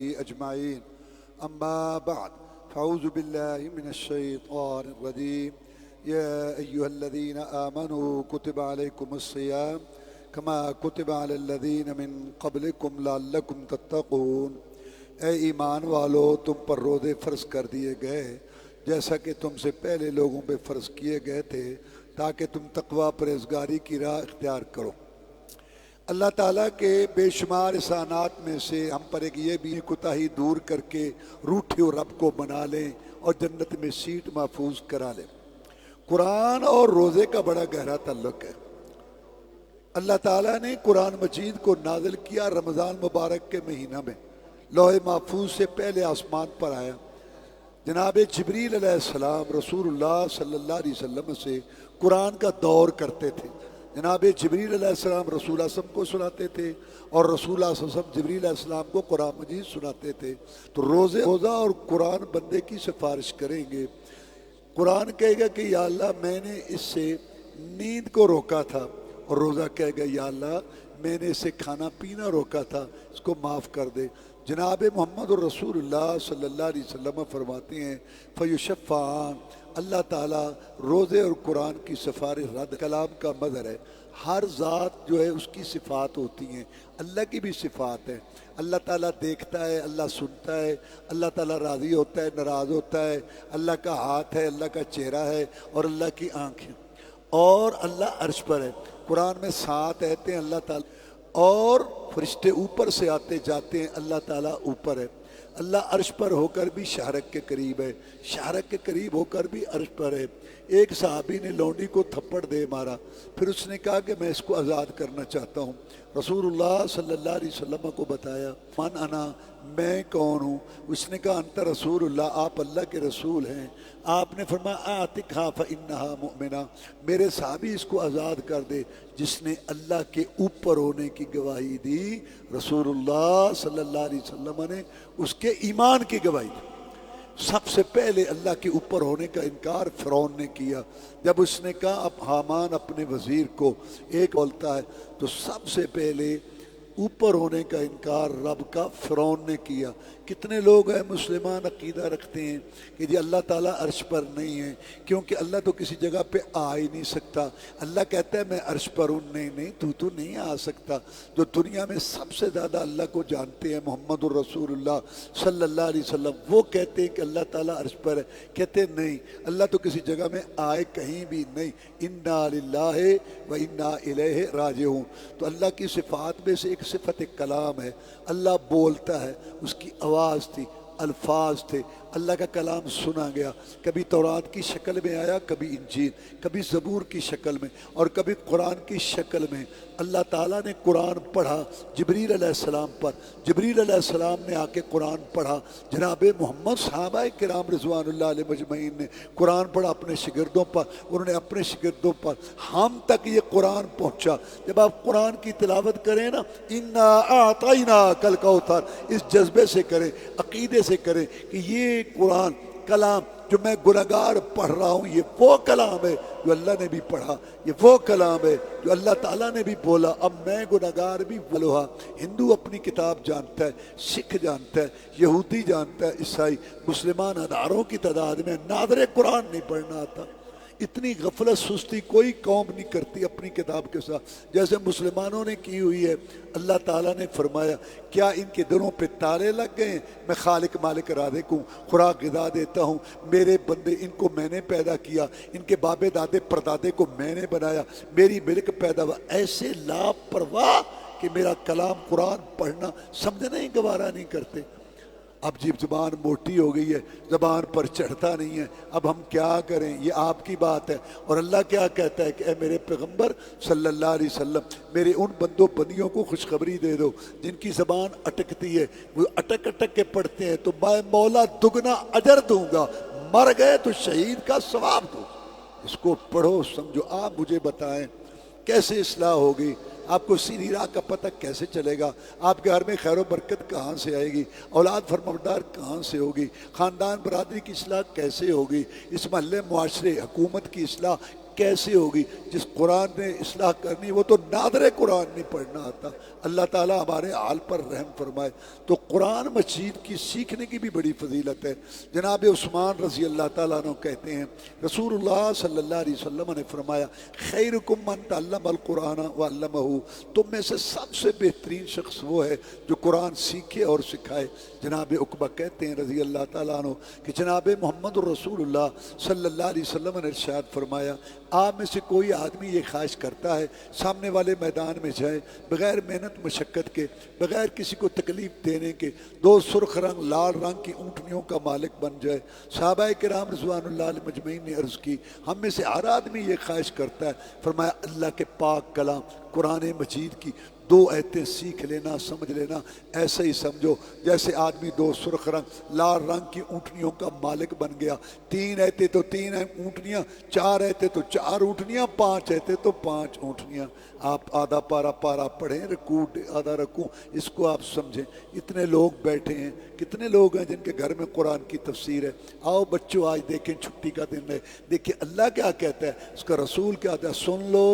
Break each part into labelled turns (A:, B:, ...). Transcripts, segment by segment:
A: أجمعين أما بعد فأعوذ بالله من الشيطان الرجيم يا أيها الذين آمنوا كتب عليكم الصيام كما كتب على الذين من قبلكم لعلكم تتقون اے ایمان والو تم پر روزے فرض کر دیے گئے جیسا کہ تم سے پہلے لوگوں پہ فرض کیے گئے تھے تاکہ تم تقوی پرہیزگاری کی راہ اختیار کرو۔ اللہ تعالیٰ کے بے شمار احسانات میں سے ہم پر ایک یہ بھی کوتاہی دور کر کے روٹھے اور رب کو بنا لیں اور جنت میں سیٹ محفوظ کرا لیں۔ قرآن اور روزے کا بڑا گہرا تعلق ہے۔ اللہ تعالیٰ نے قرآن مجید کو نازل کیا رمضان مبارک کے مہینہ میں، لوح محفوظ سے پہلے آسمان پر آیا۔ جناب جبریل علیہ السلام رسول اللہ صلی اللہ علیہ وسلم سے قرآن کا دور کرتے تھے۔ جناب جبریل علیہ السلام رسول اللہ صلی اللہ علیہ وسلم کو سناتے تھے اور رسول اللہ صلی اللہ علیہ وسلم جبریل علیہ السلام کو قرآن مجید سناتے تھے۔ تو روزہ اور قرآن بندے کی سفارش کریں گے۔ قرآن کہے گا کہ یا اللہ میں نے اس سے نیند کو روکا تھا، اور روزہ کہے گا یا اللہ میں نے اسے کھانا پینا روکا تھا، اس کو معاف کر دے۔ جناب محمد الرسول اللہ صلی اللہ علیہ وسلم فرماتے ہیں فیشفعان، اللہ تعالیٰ روزے اور قرآن کی سفارش رد کلام کا مظہر ہے۔ ہر ذات جو ہے اس کی صفات ہوتی ہیں، اللہ کی بھی صفات ہے۔ اللہ تعالیٰ دیکھتا ہے، اللہ سنتا ہے، اللہ تعالیٰ راضی ہوتا ہے، ناراض ہوتا ہے، اللہ کا ہاتھ ہے، اللہ کا چہرہ ہے اور اللہ کی آنکھیں، اور اللہ عرش پر ہے۔ قرآن میں 7 آیتیں اللہ تعالیٰ، اور فرشتے اوپر سے آتے جاتے ہیں، اللہ تعالیٰ اوپر ہے۔ اللہ عرش پر ہو کر بھی شہرک کے قریب ہے، شہرک کے قریب ہو کر بھی عرش پر ہے۔ ایک صحابی نے لونڈی کو تھپڑ دے مارا، پھر اس نے کہا کہ میں اس کو آزاد کرنا چاہتا ہوں۔ رسول اللہ صلی اللہ علیہ وسلم کو بتایا من انا، میں کون ہوں؟ اس نے کہا انت رسول اللہ، آپ اللہ کے رسول ہیں۔ آپ نے فرمایا اعتقھا فانھا مؤمنہ، میرے صحابی اس کو آزاد کر دے جس نے اللہ کے اوپر ہونے کی گواہی دی۔ رسول اللہ صلی اللہ علیہ وسلم نے اس کے ایمان کی گواہی دی۔ سب سے پہلے اللہ کے اوپر ہونے کا انکار فرعون نے کیا۔ جب اس نے کہا اب حامان اپنے وزیر کو ایک بولتا ہے، تو سب سے پہلے اوپر ہونے کا انکار رب کا فرعون نے کیا۔ کتنے لوگ ہیں مسلمان عقیدہ رکھتے ہیں کہ جی اللہ تعالیٰ عرش پر نہیں ہے، کیونکہ اللہ تو کسی جگہ پہ آ ہی نہیں سکتا۔ اللہ کہتا ہے میں عرش پر ہوں، نہیں تو نہیں آ سکتا۔ جو دنیا میں سب سے زیادہ اللہ کو جانتے ہیں محمد الرسول اللہ صلی اللہ علیہ وسلم، وہ کہتے ہیں کہ اللہ تعالیٰ عرش پر ہے، کہتے ہیں نہیں، اللہ تو کسی جگہ میں آئے کہیں بھی نہیں۔ انا للہ و انا الیہ راجعون۔ تو اللہ کی صفات میں سے ایک صفت کلام ہے، اللہ بولتا ہے، اس کی آواز تھی، الفاظ تھے، اللہ کا کلام سنا گیا۔ کبھی تورات کی شکل میں آیا، کبھی انجیل، کبھی زبور کی شکل میں، اور کبھی قرآن کی شکل میں۔ اللہ تعالیٰ نے قرآن پڑھا جبریل علیہ السلام پر، جبریل علیہ السلام نے آ کے قرآن پڑھا۔ جناب محمد صحابہ کرام رضوان اللہ علیہ مجمعین نے قرآن پڑھا اپنے شاگردوں پر، انہوں نے اپنے شاگردوں پر، ہم تک یہ قرآن پہنچا۔ جب آپ قرآن کی تلاوت کریں نا، انا اعطیناک الکوثر، اس جذبے سے کریں، عقیدے سے کریں کہ یہ قرآن کلام جو میں گنہگار پڑھ رہا ہوں، یہ وہ کلام ہے جو اللہ نے بھی پڑھا، یہ وہ کلام ہے جو اللہ تعالیٰ نے بھی بولا۔ اب میں گنہگار بھی بولوہا۔ ہندو اپنی کتاب جانتا ہے، سکھ جانتا ہے، یہودی جانتا ہے، عیسائی، مسلمان ہزاروں کی تعداد میں ناظر قرآن نہیں پڑھنا آتا۔ اتنی غفلت سستی کوئی قوم نہیں کرتی اپنی کتاب کے ساتھ جیسے مسلمانوں نے کی ہوئی ہے۔ اللہ تعالیٰ نے فرمایا کیا ان کے دلوں پہ تالے لگ گئے ہیں؟ میں خالق مالک رازق ہوں، خوراک غذا دیتا ہوں، میرے بندے ان کو میں نے پیدا کیا، ان کے بابے دادے پردادے کو میں نے بنایا، میری ملک پیدا ہوا۔ ایسے لاپرواہ کہ میرا کلام قرآن پڑھنا سمجھنا ہی گوارا نہیں کرتے۔ اب جب زبان موٹی ہو گئی ہے، زبان پر چڑھتا نہیں ہے، اب ہم کیا کریں؟ یہ آپ کی بات ہے۔ اور اللہ کیا کہتا ہے کہ اے میرے پیغمبر صلی اللہ علیہ وسلم، میرے ان بندوں بندیوں کو خوشخبری دے دو جن کی زبان اٹکتی ہے، وہ اٹک اٹک کے پڑھتے ہیں تو میں مولا دگنا اجر دوں گا، مر گئے تو شہید کا ثواب دو۔ اس کو پڑھو، سمجھو۔ آپ مجھے بتائیں کیسے اصلاح ہوگی؟ آپ کو سیدھی راہ کا پتہ کیسے چلے گا؟ آپ کے گھر میں خیر و برکت کہاں سے آئے گی؟ اولاد فرمانبردار کہاں سے ہوگی؟ خاندان برادری کی اصلاح کیسے ہوگی؟ اس محلے معاشرے حکومت کی اصلاح کیسے ہوگی؟ جس قرآن نے اصلاح کرنی وہ تو نادر قرآن نہیں پڑھنا آتا۔ اللہ تعالیٰ ہمارے حال پر رحم فرمائے۔ تو قرآن مجید کی سیکھنے کی بھی بڑی فضیلت ہے۔ جناب عثمان رضی اللہ تعالیٰ عنہ کہتے ہیں رسول اللہ صلی اللہ علیہ وسلم نے فرمایا خیرکم من تعلم القرآن وعلمہ، تم میں سے سب سے بہترین شخص وہ ہے جو قرآن سیکھے اور سکھائے۔ جناب عقبہ کہتے ہیں رضی اللہ تعالیٰ عنہ کہ جناب محمد رسول اللہ صلی اللہ علیہ وسلم نے ارشاد فرمایا آپ میں سے کوئی آدمی یہ خواہش کرتا ہے سامنے والے میدان میں جائے بغیر محنت مشقت کے، بغیر کسی کو تکلیف دینے کے، 2 سرخ رنگ لال رنگ کی اونٹنیوں کا مالک بن جائے۔ صحابہ کرام رضوان اللہ علیہ مجمعین نے عرض کی ہم میں سے ہر آدمی یہ خواہش کرتا ہے۔ فرمایا اللہ کے پاک کلام قرآن مجید کی 2 آیتیں سیکھ لینا، سمجھ لینا، ایسے ہی سمجھو جیسے آدمی 2 سرخ رنگ لال رنگ کی اونٹنیوں کا مالک بن گیا۔ 3 آیتیں تو 3 اونٹنیاں، 4 آیتیں تو 4 اونٹنیاں، 5 آیتیں تو 5 اونٹنیاں۔ آپ آدھا پارا پڑھیں، رکوع آدھا رکوع، اس کو آپ سمجھیں۔ اتنے لوگ بیٹھے ہیں، کتنے لوگ ہیں جن کے گھر میں قرآن کی تفسیر ہے؟ آؤ بچوں آج دیکھیں، چھٹی کا دن ہے، دیکھیں اللہ کیا کہتا ہے، اس کا رسول کیا کہتا ہے،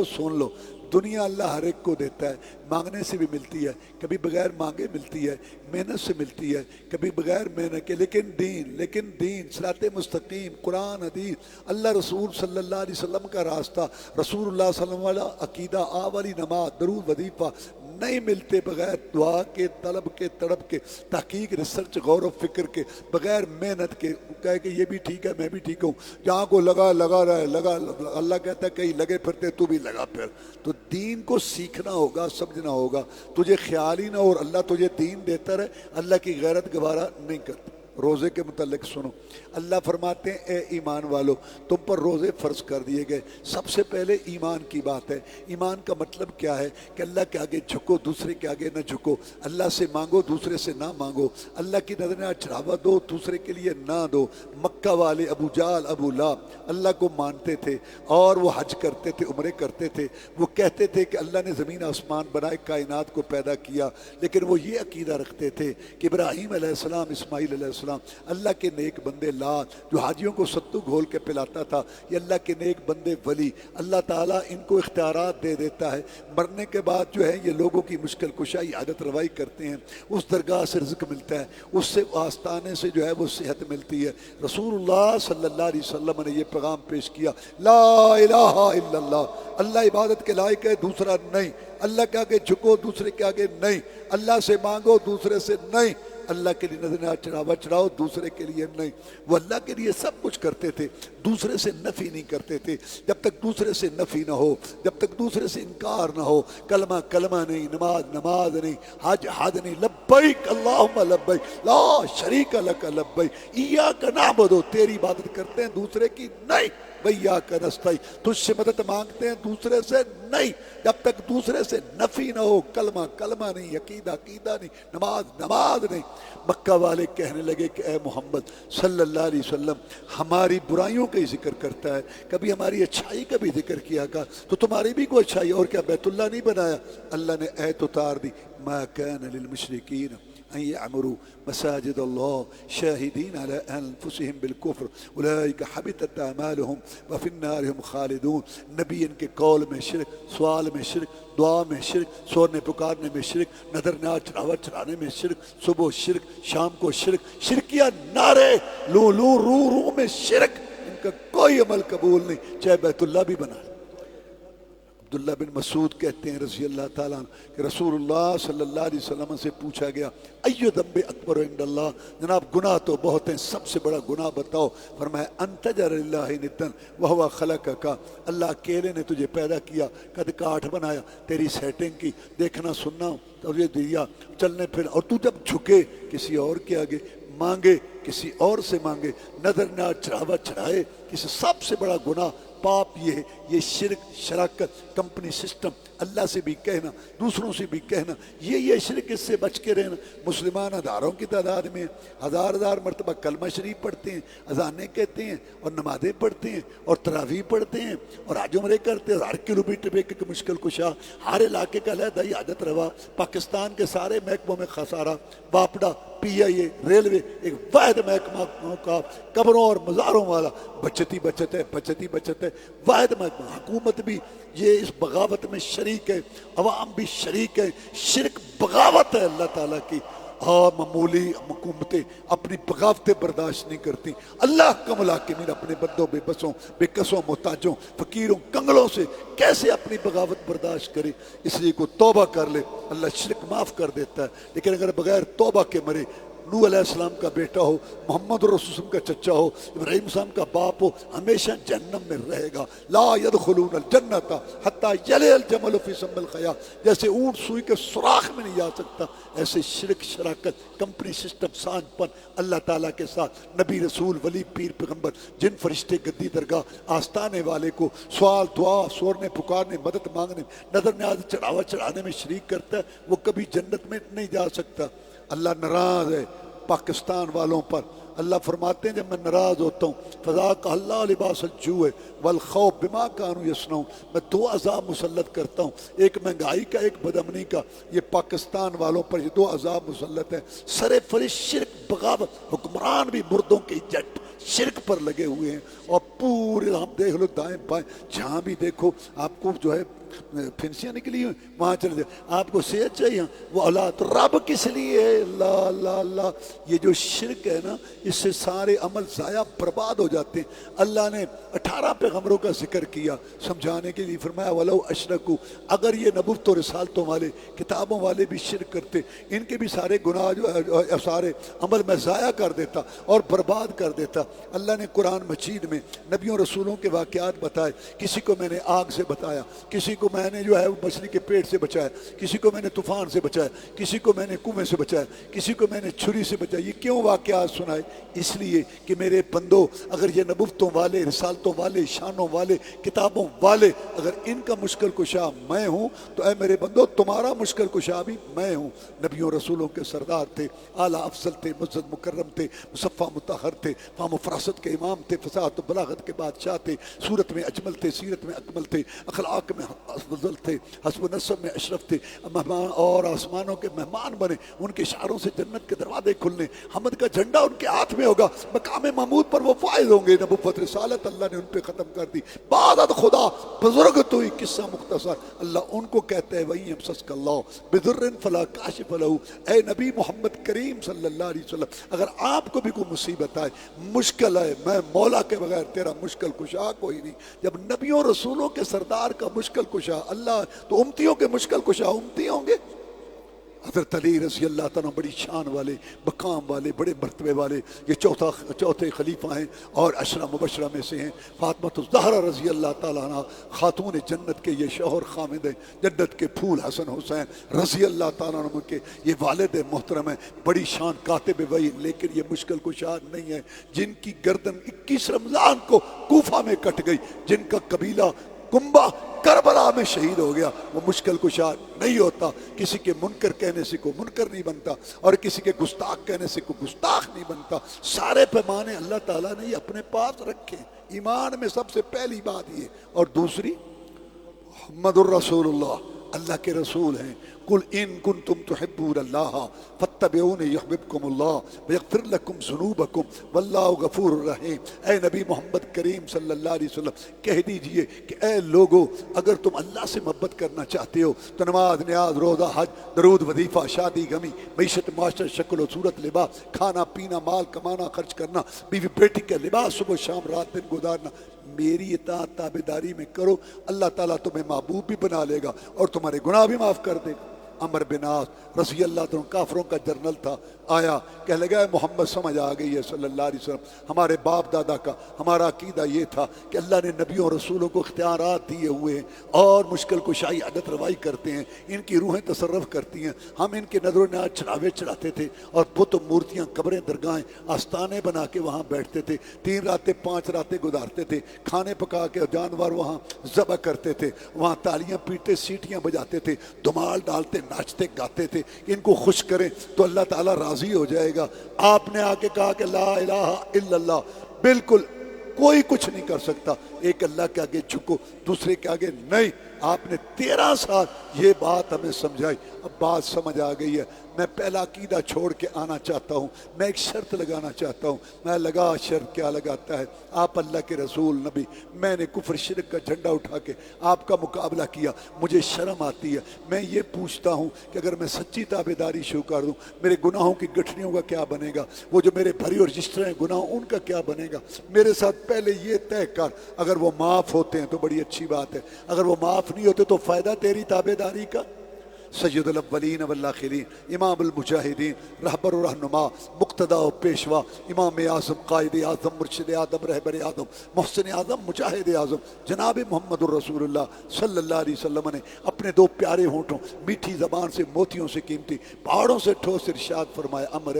A: سن لو۔ دنیا اللہ ہر ایک کو دیتا ہے، مانگنے سے بھی ملتی ہے، کبھی بغیر مانگے ملتی ہے، محنت سے ملتی ہے، کبھی بغیر محنت کے، لیکن دین صراط مستقیم، قرآن حدیث، اللہ رسول صلی اللہ علیہ وسلم کا راستہ، رسول اللہ صلی اللہ علیہ وسلم والا عقیدہ، والی نماز، درود وظیفہ نہیں ملتے بغیر دعا کے، طلب کے، تڑپ کے، تحقیق، ریسرچ، غور و فکر کے، بغیر محنت کے۔ کہے کہ یہ بھی ٹھیک ہے میں بھی ٹھیک ہوں، جہاں کو لگا رہے لگا، اللہ کہتا ہے کہیں لگے پھرتے تو بھی لگا پھر۔ تو دین کو سیکھنا ہوگا، سمجھنا ہوگا، تجھے خیال ہی نہ ہو اور اللہ تجھے دین دیتا رہے، اللہ کی غیرت گوارا نہیں کرتا۔ روزے کے متعلق سنو، اللہ فرماتے ہیں اے ایمان والو تم پر روزے فرض کر دیے گئے۔ سب سے پہلے ایمان کی بات ہے۔ ایمان کا مطلب کیا ہے کہ اللہ کے آگے جھکو، دوسرے کے آگے نہ جھکو، اللہ سے مانگو دوسرے سے نہ مانگو، اللہ کی نظر میں چڑھاوا دو دوسرے کے لیے نہ دو۔ مکہ والے ابو جہل ابو لہب اللہ کو مانتے تھے اور وہ حج کرتے تھے، عمرے کرتے تھے، وہ کہتے تھے کہ اللہ نے زمین آسمان بنائے، کائنات کو پیدا کیا، لیکن وہ یہ عقیدہ رکھتے تھے کہ ابراہیم علیہ السلام، اسماعیل علیہ السلام اللہ کے نیک بندے، لات جو حاجیوں کو ستو گھول کے پلاتا تھا، یہ اللہ کے نیک بندے ولی، اللہ تعالیٰ ان کو اختیارات دے دیتا ہے، مرنے کے بعد جو ہے یہ لوگوں کی مشکل کشائی، عادت روائی کرتے ہیں، اس درگاہ سے رزق ملتا ہے، اس سے آستانے سے جو ہے وہ صحت ملتی ہے۔ رسول اللہ صلی اللہ علیہ وسلم نے یہ پیغام پیش کیا، لا الہ الا اللہ، اللہ عبادت کے لائق ہے دوسرا نہیں، اللہ کے آگے جھکو دوسرے کے آگے نہیں، اللہ سے مانگو دوسرے سے نہیں، اللہ کے لیے نظر چڑھاوا چڑھاؤ دوسرے کے لیے نہیں۔ وہ اللہ کے لیے سب کچھ کرتے تھے، دوسرے سے نفی نہیں کرتے تھے۔ جب تک دوسرے سے نفی نہ ہو، جب تک دوسرے سے انکار نہ ہو، کلمہ کلمہ نہیں، نماز نماز نہیں، حج حج نہیں، لبیک اللہم لبیک لا شریک لک لبیک ایاک نعبد، تیری عبادت کرتے ہیں دوسرے کی نہیں، وإیاک نستعین، تجھ سے مدد مانگتے ہیں دوسرے سے نہیں۔ جب تک دوسرے سے نفی نہ ہو، کلمہ کلمہ نہیں، عقیدہ عقیدہ نہیں، نماز نماز نہیں۔ مکہ والے کہنے لگے کہ اے محمد صلی اللہ علیہ وسلم ہماری برائیوں کا ہی ذکر کرتا ہے، کبھی ہماری اچھائی کا بھی ذکر کیا گا، تو تمہاری بھی کوئی اچھائی، اور کیا بیت اللہ نہیں بنایا؟ اللہ نے ایت اتار دی، ما کان للمشرکین ان یعمروا مساجد اللہ شاہدین علی انفسہم بالکفر اولئک حبطت اعمالہم وفی النار ہم خالدون۔ نبی ان کے قول میں شرک، سوال میں شرک، دعا میں شرک، سورنے پکارنے میں شرک، نظر نہ چڑھاوا چڑھانے میں شرک، صبح شرک، شام کو شرک، شرکیہ نعرے لو لو رو رو میں شرک، ان کا کوئی عمل قبول نہیں، چاہے بیت اللہ بھی بنا۔ عبداللہ بن مسعود کہتے ہیں رضی اللہ تعالیٰ عنہ کہ رسول اللہ صلی اللہ علیہ وسلم سے پوچھا گیا ایو ذنب اکبر عند اللہ، جناب گناہ تو بہت ہیں، سب سے بڑا گناہ بتاؤ؟ فرمایا ان تجعل للہ ندا وہو خلقک، اللہ اکیلے نے تجھے پیدا کیا، قد کاٹھ بنایا، تیری سیٹنگ کی، دیکھنا سننا تجھے دیا، چلنے پھر، اور تو جب جھکے کسی اور کے آگے، مانگے کسی اور سے مانگے، نظر نہ چڑھاوا چڑھائے کسی، سب سے بڑا گناہ پاپ یہ ہے، یہ شرک، شراکت، کمپنی سسٹم، اللہ سے بھی کہنا، دوسروں سے بھی کہنا، یہ شرک، اس سے بچ کے رہنا۔ مسلمان ہزاروں کی تعداد میں ہزار مرتبہ کلمہ شریف پڑھتے ہیں، اذانیں کہتے ہیں اور نمازیں پڑھتے ہیں اور تراویح پڑھتے ہیں اور حج عمرے کرتے ہیں، اور ہر کلومیٹر پہ ایک مشکل کشا، ہر علاقے کا علیحدہ عادت روا، پاکستان کے سارے محکموں میں خسارہ، باپڈا، پی آئی اے، ریلوے، ایک واحد محکمہ کا قبروں اور مزاروں والا، بچت ہی بچت ہے، واحد محکمہ۔ حکومت بھی یہ اس بغاوت میں شریک ہے، عوام بھی شریک ہے، شرک بغاوت ہے اللہ تعالیٰ کی، اور معمولی حکومتیں اپنی بغاوتیں برداشت نہیں کرتی۔ اللہ کا ملاکمین اپنے بندوں، بے بسوں، بے کسوں، محتاجوں، فقیروں، کنگلوں سے کیسے اپنی بغاوت برداشت کرے؟ اس لیے کوئی توبہ کر لے اللہ شرک معاف کر دیتا ہے، لیکن اگر بغیر توبہ کے مرے، نوح علیہ السلام کا بیٹا ہو، محمد رسول کا چچا ہو، ابراہیم السلام کا باپ ہو، ہمیشہ جہنم میں رہے گا۔ لا يدخلون الجنت حتی یلج الجمل فی سم الخیاط، جیسے اونٹ سوئی کے سوراخ میں نہیں جا سکتا، ایسے شرک، شراکت، کمپنی سسٹم، سانج پن اللہ تعالیٰ کے ساتھ، نبی، رسول، ولی، پیر، پیغمبر، جن، فرشتے، گدی، درگاہ، آستانے والے کو سوال، دعا، سورنے، پکارنے، مدد مانگنے، نظر نیاز، چڑھاوا چڑھانے میں شریک کرتا ہے، وہ کبھی جنت میں نہیں جا سکتا۔ اللہ ناراض ہے پاکستان والوں پر۔ اللہ فرماتے ہیں جب میں ناراض ہوتا ہوں، فذاق اللہ لباس الجوع والخوف بما كانوا يصنعون، میں دو عذاب مسلط کرتا ہوں، ایک مہنگائی کا، ایک بدامنی کا۔ یہ پاکستان والوں پر یہ دو عذاب مسلط ہیں، سر فرش شرک، بغاوت، حکمران بھی مردوں کے جٹ شرک پر لگے ہوئے ہیں، اور پورے ہم دیکھ لو دائیں بائیں جہاں بھی دیکھو آپ کو جو ہے پھنسیاں نکلی ہوئی، وہاں چلے جائے، آپ کو صحت چاہیے، وہ اولاد رب کس لیے ہے؟ اللہ اللہ اللہ۔ یہ جو شرک ہے نا، اس سے سارے عمل ضائع برباد ہو جاتے ہیں۔ اللہ نے 18 پیغمبروں کا ذکر کیا سمجھانے کے لیے، فرمایا وَلَوْ أَشْرَكُوا، اگر یہ نبوت و رسالتوں والے، کتابوں والے بھی شرک کرتے، ان کے بھی سارے گناہ جو سارے عمل میں ضائع کر دیتا اور برباد کر دیتا۔ اللہ نے قرآن مجید میں نبیوں رسولوں کے واقعات بتائے، کسی کو میں نے آگ سے بتایا، کسی کو میں نے جو ہے وہ مچھلی کے پیٹ سے بچایا، کسی کو میں نے طوفان سے بچایا، کسی کو میں نے کنویں سے بچایا، کسی کو میں نے چھری سے بچایا۔ یہ کیوں واقعات سنائے؟ اس لیے کہ میرے بندو، اگر یہ نبوتوں والے، رسالتوں والے، شانوں والے، کتابوں والے، اگر ان کا مشکل کشا میں ہوں تو اے میرے بندو تمہارا مشکل کشا بھی میں ہوں۔ نبیوں رسولوں کے سردار تھے، اعلیٰ افضل تھے، معزز مکرم تھے، مصفہ مطہر تھے، فہم و فراست کے امام تھے، فصاحت و بلاغت کے بادشاہ تھے، صورت میں اجمل تھے، سیرت میں اکمل تھے، اخلاق میں افضل تھے، حسب و نسب میں اشرف تھے، مہمان اور آسمانوں کے مہمان بنے، ان کے اشاروں سے جنت کے دروازے کھلنے، حمد کا جھنڈا ان کے ہاتھ میں ہوگا، مقام محمود پر وہ فائز ہوں گے۔ نبوت رسالت اللہ نے ان پہ ختم کر دی، بعد خدا بزرگ تو ہی قصہ مختصر، اللہ ان کو کہتا ہے وَإِن يَمْسَسْكَ اللَّهُ بِضُرٍّ فَلَا كَاشِفَ لَهُ۔ اے نبی محمد کریم صلی اللہ علیہ وسلم، اگر آپ کو بھی کوئی مصیبت آئے، مشکل ہے، میں مولا کے بغیر تیرا مشکل کشا کوئی نہیں۔ جب نبیوں رسولوں کے سردار کا مشکل کشا اللہ، تو امتیوں کے مشکل کشا امتی ہوں گے۔ حضرت علی رضی اللہ تعالیٰ بڑی شان والے، مقام والے، بڑے مرتبے والے، یہ چوتھے خلیفہ ہیں اور عشرہ مبشرہ میں سے ہیں۔ فاطمہ الزہرا رضی اللہ تعالیٰ عنہ خاتون جنت کے یہ شوہر خامد ہیں، جنت کے پھول حسن حسین رضی اللہ تعالیٰ عنہ کے یہ والد محترم ہیں، بڑی شان کاتب وحی، لیکن یہ مشکل کشا نہیں ہے، جن کی گردن 21 رمضان کو کوفہ میں کٹ گئی، جن کا قبیلہ کنبہ کربلا میں شہید ہو گیا، وہ مشکل کشا نہیں ہوتا۔ کسی کے منکر کہنے سے کوئی منکر نہیں بنتا، اور کسی کے گستاخ کہنے سے کوئی گستاخ نہیں بنتا۔ سارے پیمانے اللہ تعالیٰ نے یہ اپنے پاس رکھے۔ ایمان میں سب سے پہلی بات یہ، اور دوسری محمد الرسول اللہ، اللہ کے رسول ہیں۔ قل ان کنتم تحبون اللہ فاتبعونی یحببکم اللہ ویغفر لکم ذنوبکم واللہ غفور الرحیم۔ اے نبی محمد کریم صلی اللہ علیہ وسلم کہہ دیجئے کہ اے لوگو، اگر تم اللہ سے محبت کرنا چاہتے ہو تو نماز، نیاز، روزہ، حج، درود، وظیفہ، شادی، غمی، معیشت، معاشرت، شکل و صورت، لباس، کھانا پینا، مال کمانا، خرچ کرنا، بیوی بیٹی کا لباس، صبح شام رات دن گزارنا، میری اطاعت تابعداری میں کرو، اللہ تعالیٰ تمہیں محبوب بھی بنا لے گا اور تمہارے گناہ بھی معاف کر دے گا۔ عمر بن عاص رضی اللہ عنہ کافروں کا جنرل تھا، آیا کہنے لگا اے محمد سمجھ آ گئی ہے صلی اللہ علیہ وسلم، ہمارے باپ دادا کا ہمارا عقیدہ یہ تھا کہ اللہ نے نبیوں اور رسولوں کو اختیارات دیے ہوئے ہیں اور مشکل کشائی عادت روائی کرتے ہیں، ان کی روحیں تصرف کرتی ہیں، ہم ان کے نظر و نیاز چڑھاوے چڑھاتے تھے اور بت مورتیاں قبریں درگاہیں آستانے بنا کے وہاں بیٹھتے تھے، 3 راتیں 5 راتیں گزارتے تھے، کھانے پکا کے جانور وہاں ذبح کرتے تھے، وہاں تالیاں پیٹتے سیٹیاں بجاتے تھے، دھمال ڈالتے ناچتے گاتے تھے، ان کو خوش کریں تو اللہ تعالیٰ راضی ہو جائے گا۔ آپ نے آ کے کہا کہ لا الہ الا اللہ، بالکل کوئی کچھ نہیں کر سکتا، ایک اللہ کے آگے جھکو دوسرے کے آگے نہیں۔ آپ نے 13 سال یہ بات ہمیں سمجھائی، اب بات سمجھ آ گئی ہے۔ میں پہلا عقیدہ چھوڑ کے آنا چاہتا ہوں، میں ایک شرط لگانا چاہتا ہوں۔ میں لگا شرط کیا لگاتا ہے؟ آپ اللہ کے رسول نبی، میں نے کفر شرک کا جھنڈا اٹھا کے آپ کا مقابلہ کیا، مجھے شرم آتی ہے۔ میں یہ پوچھتا ہوں کہ اگر میں سچی تابعداری شروع کر دوں میرے گناہوں کی گٹھلیوں کا کیا بنے گا؟ وہ جو میرے بھری اور رجسٹر ہیں گناہ ان کا کیا بنے گا؟ میرے ساتھ پہلے یہ طے کر، اگر وہ معاف ہوتے ہیں تو بڑی اچھی بات ہے، اگر وہ معاف نہیں ہوتے تو فائدہ تیری تابعداری کا۔ سید الاولین والآخرین، امام المجاہدین، رہبر و رہنما، مقتدا و پیشوا، امام اعظم، قائد اعظم، مرشد اعظم، رہبر اعظم، محسن اعظم، مجاہد اعظم جناب محمد الرسول اللہ صلی اللہ علیہ وسلم نے اپنے 2 پیارے ہونٹوں، میٹھی زبان سے موتیوں سے قیمتی، پہاڑوں سے ٹھوس ارشاد فرمایا، عمر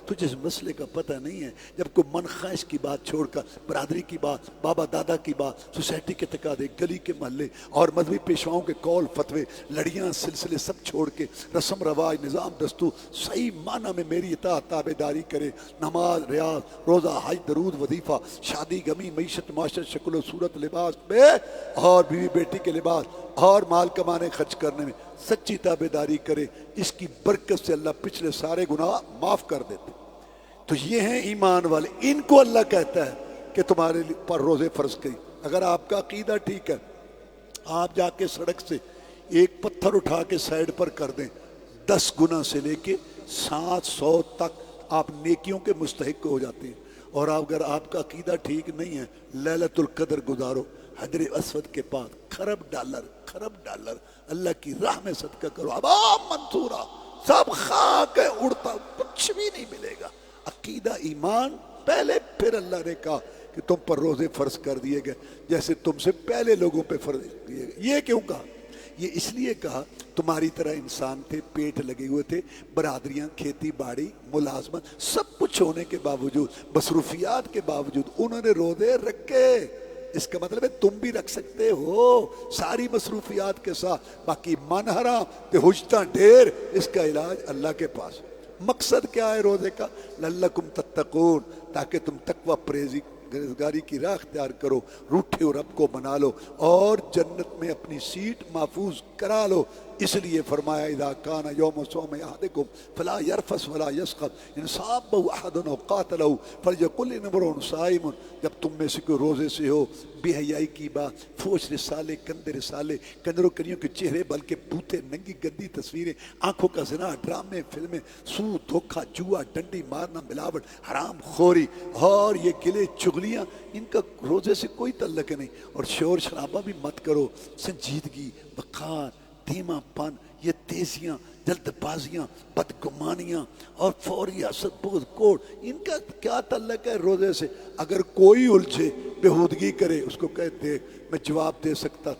A: تجھے اس مسئلے کا پتہ نہیں ہے؟ جب کوئی من خواہش کی بات چھوڑ کر برادری کی بات، بابا دادا کی بات، سوسائٹی کے تقاضے، گلی کے محلے اور مذہبی پیشواؤں کے قول فتوے، لڑیاں سلسلے سب چھوڑ کے رسم رواج نظام دستور صحیح معنی میں میری اطاعت تابعداری کرے، نماز ریاض روزہ حج درود وظیفہ، شادی غمی معیشت معاشرت شکل و صورت لباس پہ اور بیوی بیٹی کے لباس اور مال کمانے خرچ کرنے میں سچی تابعداری کرے، اس کی برکت سے اللہ پچھلے سارے گناہ معاف کر دیتے۔ تو یہ ہیں ایمان والے، ان کو اللہ کہتا ہے کہ تمہارے پر روزے فرض کی۔ اگر آپ کا عقیدہ ٹھیک ہے، آپ جا کے سڑک سے ایک پتھر اٹھا کے سائیڈ پر کر دیں، 10 گنا سے لے کے 700 تک آپ نیکیوں کے مستحق ہو جاتے ہیں۔ اور اگر آپ کا عقیدہ ٹھیک نہیں ہے، لیلۃ القدر گزارو، حجر اسود کے پاس خرب ڈالر اللہ کی راہ میں صدقہ کرو، عوام منصورہ، سب خاک ہے اڑتا، کچھ بھی نہیں ملے گا۔ عقیدہ ایمان پہلے، پھر اللہ نے کہا کہ تم پر روزے فرض کر دیے گئے جیسے تم سے پہلے لوگوں پہ فرض کیے گئے۔ یہ کیوں کہا؟ یہ اس لیے کہا تمہاری طرح انسان تھے، پیٹ لگے ہوئے تھے، برادریاں، کھیتی باڑی، ملازمت، سب کچھ ہونے کے باوجود، مصروفیات کے باوجود انہوں نے روزے رکھے۔ اس کا مطلب ہے تم بھی رکھ سکتے ہو ساری مصروفیات کے ساتھ، باقی من حرام تے حجتاں ڈھیر، اس کا علاج اللہ کے پاس۔ مقصد کیا ہے روزے کا؟ لعلکم تتقون، تاکہ تم تقوی پرہیزی گاری کی راہ اختیار کرو، روٹھے اور رب کو بنا لو اور جنت میں اپنی سیٹ محفوظ کرا لو۔ اس لیے فرمایا اذا کان یوم صوم احدکم فلا یرفث ولا یسخط ان صابہ احد او قاتلہ فلیقل امرؤ صائم۔ جب تم میں سے کوئی روزے سے ہو، بے حیائی کی بات، فوش رسالے، گندے رسالے، کنجروں کریوں کے چہرے بلکہ بوتے، ننگی گندی تصویریں، آنکھوں کا زنا، ڈرامے، فلمیں، سود، دھوکہ، جوا، ڈنڈی مارنا، ملاوٹ، حرام خوری اور یہ گلے چغلیاں، ان کا روزے سے کوئی تعلق نہیں۔ اور شور شرابہ بھی مت کرو، سنجیدگی، وقار، دھیما پن، یہ تیزیاں، جلد بازیاں، بدگمانیاں اور فوری حسد، بغض، کوڑ، ان کا کیا تعلق ہے روزے سے؟ اگر کوئی الجھے، بےہودگی کرے، اس کو کہے دیکھ میں جواب دے سکتا،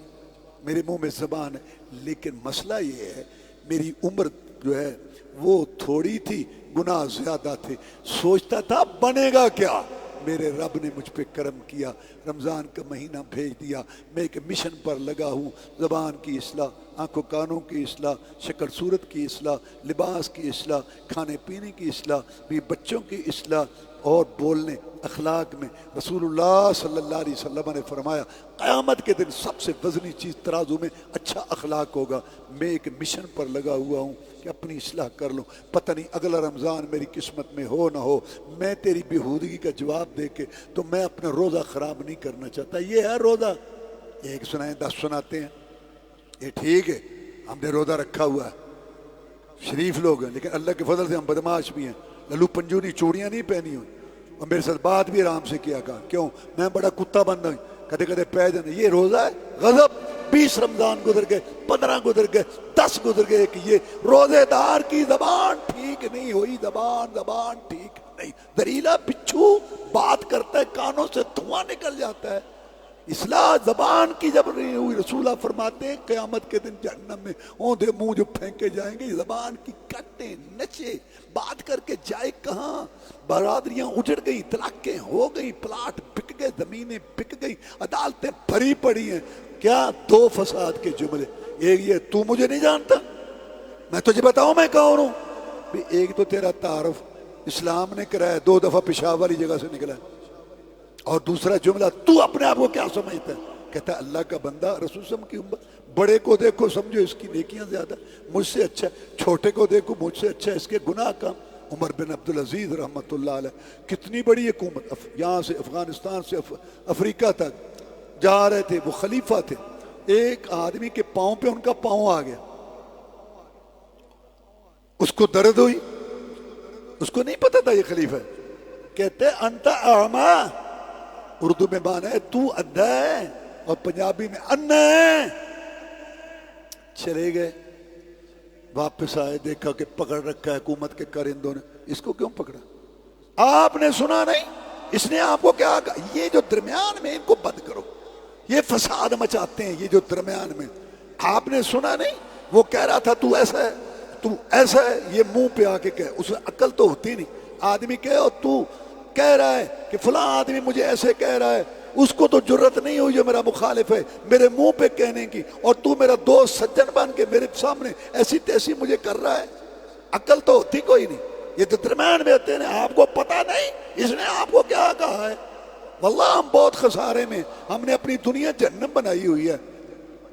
A: میرے منہ میں زبان ہے، لیکن مسئلہ یہ ہے میری عمر جو ہے وہ تھوڑی تھی، گناہ زیادہ تھے، سوچتا تھا بنے گا کیا؟ میرے رب نے مجھ پہ کرم کیا، رمضان کا مہینہ بھیج دیا، میں ایک مشن پر لگا ہوں، زبان کی اصلاح، آنکھوں کانوں کی اصلاح، شکل صورت کی اصلاح، لباس کی اصلاح، کھانے پینے کی اصلاح، بھی بچوں کی اصلاح اور بولنے اخلاق میں۔ رسول اللہ صلی اللہ علیہ وسلم نے فرمایا قیامت کے دن سب سے وزنی چیز ترازو میں اچھا اخلاق ہوگا۔ میں ایک مشن پر لگا ہوا ہوں کہ اپنی اصلاح کر لوں، پتہ نہیں اگلا رمضان میری قسمت میں ہو نہ ہو، میں تیری بےہودگی کا جواب دے کے تو میں اپنا روزہ خراب نہیں کرنا چاہتا۔ یہ ہے روزہ، ایک سنائیں 10 سناتے ہیں، یہ ٹھیک ہے ہم نے روزہ رکھا ہوا ہے، شریف لوگ ہیں، لیکن اللہ کے فضل سے ہم بدماش بھی ہیں، للو پنجونی چوڑیاں نہیں پہنی ہوئی، اور میرے ساتھ بات بھی آرام سے کیا کہا، کیوں؟ میں بڑا کتا بن رہا ہوں، کدے کدے پہ جانے یہ روزہ ہے غضب 20 رمضان گزر گئے 15 گزر گئے 10 گزر گئے کہ یہ روزے دار کی زبان ٹھیک نہیں ہوئی زبان ٹھیک نہیں دریلا بچھو بات کرتا ہے کانوں سے دھواں نکل جاتا ہے اصلاح زبان کی جب نہیں ہوئی رسول اللہ فرماتے ہیں قیامت کے دن جہنم میں اوندھے منہ جو پھینکے جائیں گے زبان کی کٹیں نچے بات کر کے جائے کہاں برادریاں اجڑ گئی طلاقیں ہو گئی پلاٹ بک گئے زمینیں بک گئی عدالتیں بھری پڑی ہیں کیا 2 فساد کے جملے ایک یہ تو مجھے نہیں جانتا میں تجھے بتاؤں میں کون ہوں ایک تو تیرا تعارف اسلام نے کرایا 2 دفعہ پشاور والی جگہ سے نکلا اور دوسرا جملہ تو اپنے آپ کو کیا سمجھتا ہے کہتا ہے اللہ کا بندہ رسول صلی اللہ علیہ وسلم کی امت بڑے کو دیکھو سمجھو اس کی نیکیاں زیادہ مجھ سے اچھا چھوٹے کو دیکھو مجھ سے اچھا اس کے گناہ کم عمر بن عبدالعزیز رحمۃ اللہ علیہ کتنی بڑی حکومت یہاں سے افغانستان سے افریقہ تک جا رہے تھے وہ خلیفہ تھے ایک آدمی کے پاؤں پہ ان کا پاؤں آ گیا اس کو درد ہوئی اس کو نہیں پتا تھا یہ خلیفہ ہے کہتے انت اعما اردو میں مانا ہے تو اندھا ہے اور پنجابی میں انا ہے چلے گئے واپس آئے دیکھا کہ پکڑ رکھا ہے حکومت کے کارندوں نے اس کو کیوں پکڑا آپ نے سنا نہیں اس نے آپ کو کیا کہا یہ جو درمیان میں ان کو بند کرو یہ فساد مچاتے ہیں یہ جو درمیان میں آپ نے سنا نہیں وہ کہہ رہا تھا تو ایسا ہے تو ایسا ہے یہ منہ پہ آ کے کہے اسے عقل تو ہوتی نہیں آدمی کہے اور تو کہہ رہا ہے کہ فلاں آدمی مجھے ایسے کہہ رہا ہے اس کو تو جرت نہیں ہوئی جو میرا مخالف ہے میرے منہ پہ کہنے کی اور تو میرا دوست سجن بن کے میرے سامنے ایسی تیسی مجھے کر رہا ہے عقل تو ہوتی کوئی نہیں یہ تو درمیان میں ہوتے ہیں آپ کو پتا نہیں اس نے آپ کو کیا کہا ہے واللہ ہم بہت خسارے میں ہم نے اپنی دنیا جہنم بنائی ہوئی ہے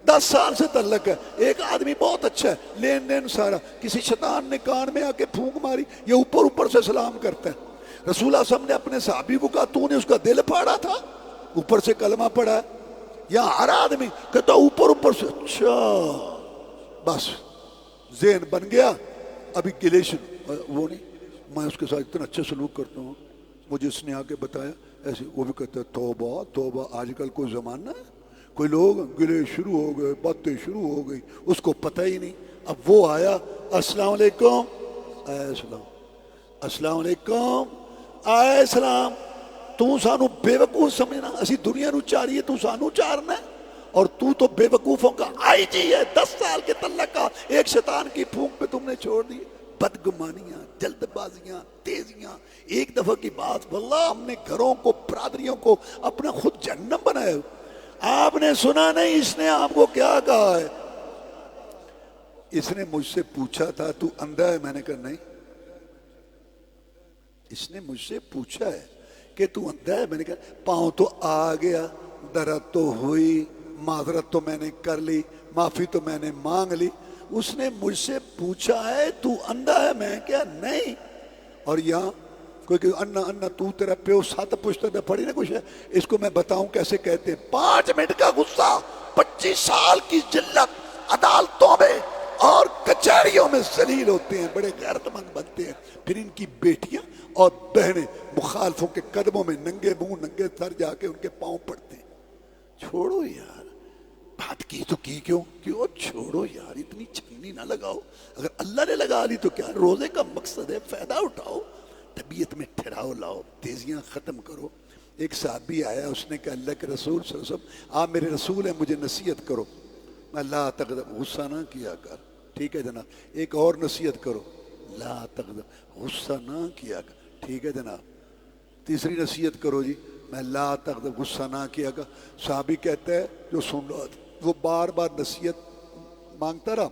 A: 10 سال سے تعلق ہے ایک آدمی بہت اچھا ہے لین دین سارا کسی شیطان نے کان میں آ کے پھونک ماری یہ اوپر سے سلام کرتا ہے رسول اللہ صلی اللہ علیہ وسلم نے اپنے صحابی کو کہا تو نے اس کا دل پھاڑا تھا اوپر سے کلمہ پڑھا یا ہر آدمی کہتا اوپر سے اچھا بس ذہن بن گیا ابھی گلیشن وہ نہیں میں اس کے ساتھ اتنا اچھا سلوک کرتا ہوں مجھے اس نے آ کے بتایا ایسے وہ بھی کہتا ہے توبہ آج کل کوئی زمانہ ہے کوئی لوگ گلے شروع ہو گئے باتیں شروع ہو گئی اس کو پتہ ہی نہیں اب وہ آیا السلام علیکم السلام علیکم آئے السلام تو سانو بے وقوف سمجھنا اسی دنیا نو چاریے تو سانو چارنا ہے اور تو بے وقوفوں کا آئی جی ہے 10 سال کے تعلق کا ایک شیطان کی پھونک پہ تم نے چھوڑ دی بدگمانیاں جلد بازیاں تیزیاں ایک دفعہ کی بات واللہ ہم نے گھروں کو برادریوں کو اپنا خود جہنم بنایا آپ نے سنا نہیں اس نے آپ کو کیا کہا ہے اس نے مجھ سے پوچھا تھا تو اندھا ہے میں نے کہا نہیں اس نے مجھ سے پوچھا ہے کہ تو اندھا ہے میں نے کہا پاؤں تو آ گیا درد تو ہوئی معذرت تو میں نے کر لی معافی تو میں نے مانگ لی اس نے مجھ سے پوچھا ہے تو اندھا ہے میں کیا نہیں اور یہاں کوئی کہ انا تو تیرا پیو 7 پشتہ نہ پڑی نا کچھ ہے اس کو میں بتاؤں کیسے کہتے ہیں 5 منٹ کا غصہ 25 سال کی ذلت عدالتوں میں اور کچہریوں میں ذلیل ہوتے ہیں بڑے غیرت مند بنتے ہیں پھر ان کی بیٹیاں اور بہنیں مخالفوں کے قدموں میں ننگے منہ ننگے سر جا کے ان کے پاؤں پڑتے ہیں چھوڑو یار بات کی تو کی کیوں چھوڑو یار اتنی چھنی نہ لگاؤ اگر اللہ نے لگا لی تو کیا روزے کا مقصد ہے فائدہ اٹھاؤ طبیعت میں ٹھہراؤ لاؤ تیزیاں ختم کرو ایک صحابی آیا اس نے کہا اللہ کے رسول صلی اللہ علیہ وسلم آپ میرے رسول ہیں مجھے نصیحت کرو میں لا تغضب غصہ نہ کیا کر ٹھیک ہے جناب ایک اور نصیحت کرو لا تغضب غصہ نہ کیا کر ٹھیک ہے جناب تیسری نصیحت کرو جی میں لا تغضب غصہ نہ کیا کر صحابی کہتا ہے جو سن رہا تھا وہ بار بار نصیحت مانگتا رہا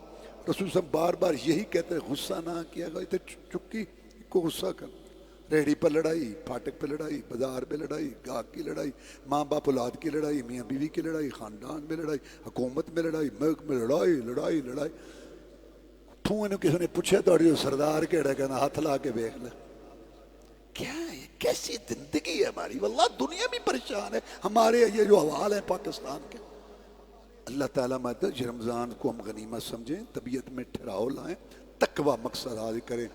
A: رسول صاحب بار بار یہی کہتے ہیں غصہ نہ کیا کر اتنے چکی کو غصہ کر ریڑھی پر لڑائی پھاٹک پہ لڑائی بازار پہ لڑائی گاہک کی لڑائی ماں باپ اولاد کی لڑائی میاں بیوی کی لڑائی خاندان میں لڑائی حکومت میں لڑائی ملک میں لڑائی تو انہوں کسی نے پوچھا تو سردار کہڑا کہنا ہاتھ لا کے دیکھ لے کیا ہے کیسی زندگی ہے ہماری واللہ دنیا بھی پریشان ہے ہمارے یہ جو حوال ہیں پاکستان کے اللہ تعالیٰ مدد رمضان کو ہم غنیمت سمجھیں طبیعت میں ٹھہراؤ لائیں تقوی مقصد حاصل کریں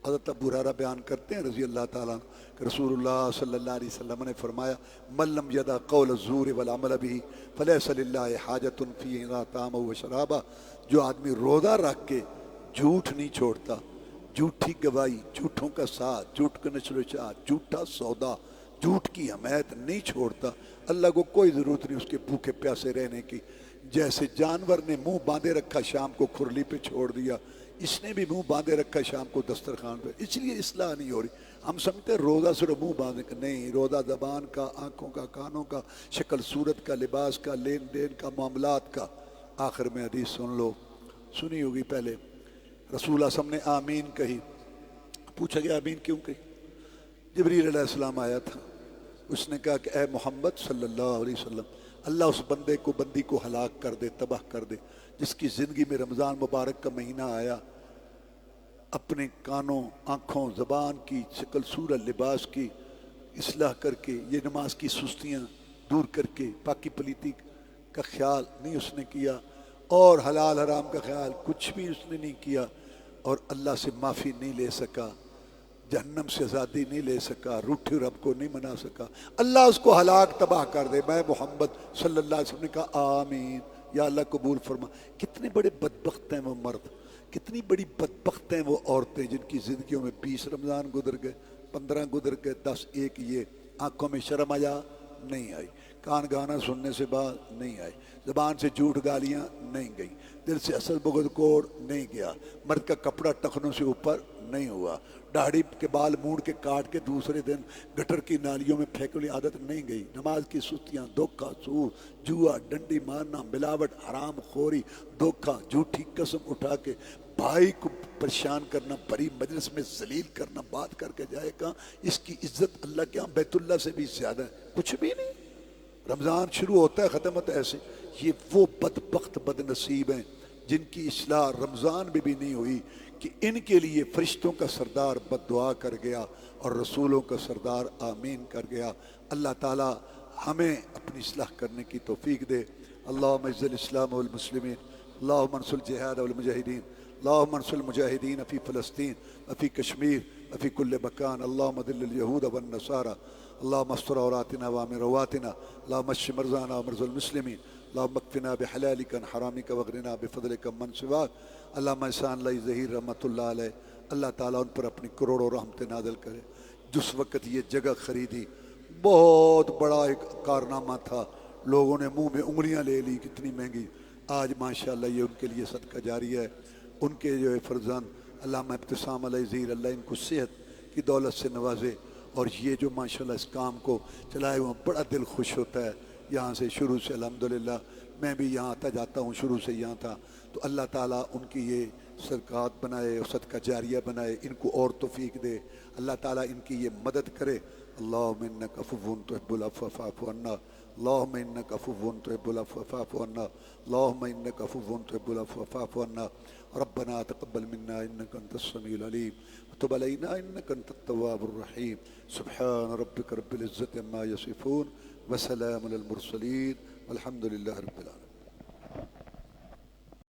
A: حضرت ابو ہریرہ بیان کرتے ہیں رضی اللہ تعالیٰ کہ رسول اللہ صلی اللہ علیہ وسلم نے فرمایا من لم یدع قول الزور والعمل به فلیس للہ حاجۃ فی اذا طعامہ وشرابہ، جو آدمی روزہ رکھ کے جھوٹ نہیں چھوڑتا، جھوٹی گواہی، جھوٹوں کا ساتھ، جھوٹ کا نشر و اشاعت، جھوٹا سودا، جھوٹ کی حمایت نہیں چھوڑتا، اللہ کو کوئی ضرورت نہیں اس کے بھوکے پیاسے رہنے کی۔ جیسے جانور نے منہ باندھے رکھا شام کو کھرلی پہ چھوڑ دیا، اس نے بھی منہ باندھے رکھا شام کو دسترخوان پہ، اس لیے اصلاح نہیں ہو رہی۔ ہم سمجھتے ہیں روزہ صرف منہ باندھے کا، نہیں، روزہ زبان کا، آنکھوں کا، کانوں کا، شکل صورت کا، لباس کا، لین دین کا، معاملات کا۔ آخر میں حدیث سن لو، سنی ہوگی پہلے، رسول اللہ صلی اللہ علیہ وسلم نے آمین کہی، پوچھا گیا آمین کیوں کہی؟ جبریل علیہ السلام آیا تھا، اس نے کہا کہ اے محمد صلی اللہ علیہ وسلم، اللہ اس بندے کو، بندی کو ہلاک کر دے، تباہ کر دے جس کی زندگی میں رمضان مبارک کا مہینہ آیا، اپنے کانوں، آنکھوں، زبان کی، شکل صورت، لباس کی اصلاح کر کے، یہ نماز کی سستیاں دور کر کے، پاکی پلیتی کا خیال نہیں اس نے کیا، اور حلال حرام کا خیال کچھ بھی اس نے نہیں کیا، اور اللہ سے معافی نہیں لے سکا، جہنم سے آزادی نہیں لے سکا، روٹھے رب کو نہیں منا سکا، اللہ اس کو ہلاک تباہ کر دے۔ میں محمد صلی اللہ علیہ وسلم نے کہا آمین، یا اللہ قبول فرما۔ کتنے بڑے بدبخت ہیں وہ مرد، کتنی بڑی بدبخت ہیں وہ عورتیں جن کی زندگیوں میں 20 رمضان گزر گئے، 15 گزر گئے، 10 ایک یہ، آنکھوں میں شرم آیا نہیں آئی، کان گانا سننے سے بعد نہیں آئی، زبان سے جھوٹ گالیاں نہیں گئیں، دل سے اصل بغض کوڑ نہیں گیا، مرد کا کپڑا ٹخنوں سے اوپر نہیں ہوا، داڑھی کے بال مونڈ کے کاٹ کے دوسرے دن گٹر کی نالیوں میں پھینکنے عادت نہیں گئی، نماز کی سستیاں، دھوکہ، سود، جوا، ڈنڈی مارنا، ملاوٹ، حرام خوری، دھوکہ، جھوٹی قسم اٹھا کے بھائی کو پریشان کرنا، بڑی مجلس میں ذلیل کرنا، بات کر کے جائے کہاں، اس کی عزت اللہ کے ہاں بیت اللہ سے بھی زیادہ ہے، کچھ بھی نہیں۔ رمضان شروع ہوتا ہے ختم ہوتا ہے ایسے۔ یہ وہ بدبخت بد نصیب ہیں جن کی اصلاح رمضان میں بھی نہیں ہوئی، کہ ان کے لیے فرشتوں کا سردار بد دعا کر گیا اور رسولوں کا سردار آمین کر گیا۔ اللہ تعالی ہمیں اپنی اصلاح کرنے کی توفیق دے۔ اللہم اعز الاسلام والمسلمین، اللہم انصر الجہاد والمجاہدین، اللہم انصر المجاہدین فی فلسطین وفی کشمیر وفی کل مکان، اللہم ذل الیہود والنصارى، اللہم استر عوراتنا وامن رواتنا، اللہم اشف مرضانا ومرضى المسلمین، اللہم اکفنا بحلالک عن حرامک واغننا بفضلک من سواک۔ علامہ احسان اللہ ظہیر رحمۃ اللہ علیہ، اللہ تعالیٰ ان پر اپنی کروڑوں رحمتیں نازل کرے۔ جس وقت یہ جگہ خریدی بہت بڑا ایک کارنامہ تھا، لوگوں نے منہ میں انگلیاں لے لی، کتنی مہنگی، آج ماشاءاللہ یہ ان کے لیے صدقہ جاری ہے۔ ان کے جو فرزند علامہ ابتسام علیہ ظہیر، اللہ ان کو صحت کی دولت سے نوازے، اور یہ جو ماشاءاللہ اس کام کو چلائے ہوئے، بڑا دل خوش ہوتا ہے۔ یہاں سے شروع سے الحمدللہ میں بھی یہاں آتا جاتا ہوں، شروع سے یہاں تھا، تو اللہ تعالیٰ ان کی یہ صدقات بنائے اور صدقہ جاریہ بنائے، ان کو اور توفیق دے، اللہ تعالیٰ ان کی یہ مدد کرے۔ اللہم انک عفو تحب العفو فاعف عنا، اللہم انک عفو تحب العفو فاعف عنا، اللہم انک عفو تحب العفو فاعف عنا، ربنا تقبل منا انک انت السمیع العلیم وتب علینا انک انت التواب الرحیم۔ سبحان ربک رب العزت عما یصفون وسلام علی المرسلین والحمد للہ رب العالمین۔